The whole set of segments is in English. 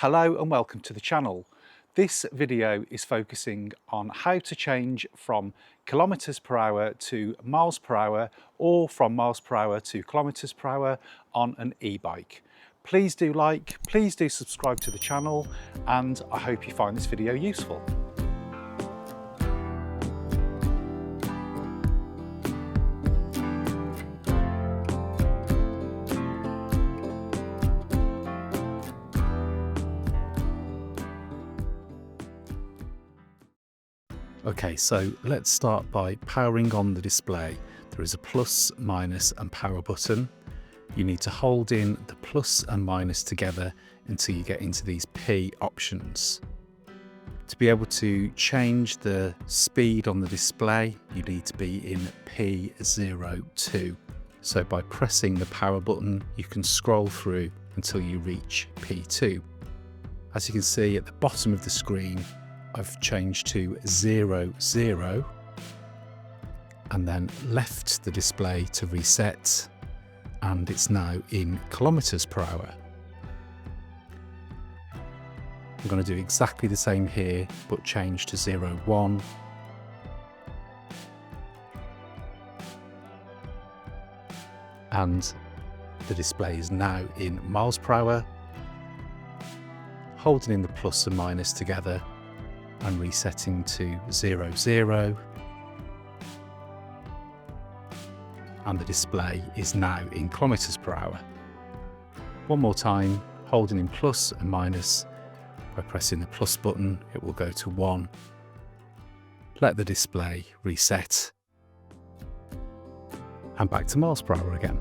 Hello and welcome to the channel. This video is focusing on how to change from kilometers per hour to miles per hour, or from miles per hour to kilometers per hour on an e-bike. Please do like, please do subscribe to the channel, and I hope you find this video useful. Okay, so let's start by powering on the display. There is a plus, minus and power button. You need to hold in the plus and minus together until you get into these P options. To be able to change the speed on the display, you need to be in P02. So by pressing the power button, you can scroll through until you reach P2. As you can see at the bottom of the screen, I've changed to 00 and then left the display to reset, and it's now in kilometers per hour. I'm going to do exactly the same here, but change to 01. And the display is now in miles per hour. Holding in the plus and minus together and resetting to 00, and the display is now in kilometers per hour. One more time, holding in plus and minus. By pressing the plus button, it will go to 1. Let the display reset, and back to miles per hour again.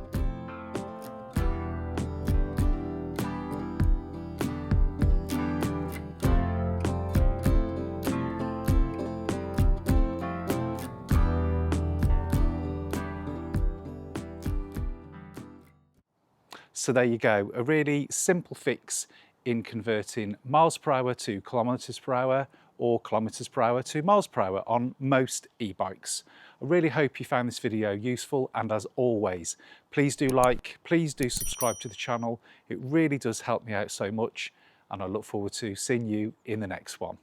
So there you go, a really simple fix in converting miles per hour to kilometers per hour, or kilometers per hour to miles per hour on most e-bikes. I really hope you found this video useful, and as always, please do like, please do subscribe to the channel. It really does help me out so much, and I look forward to seeing you in the next one.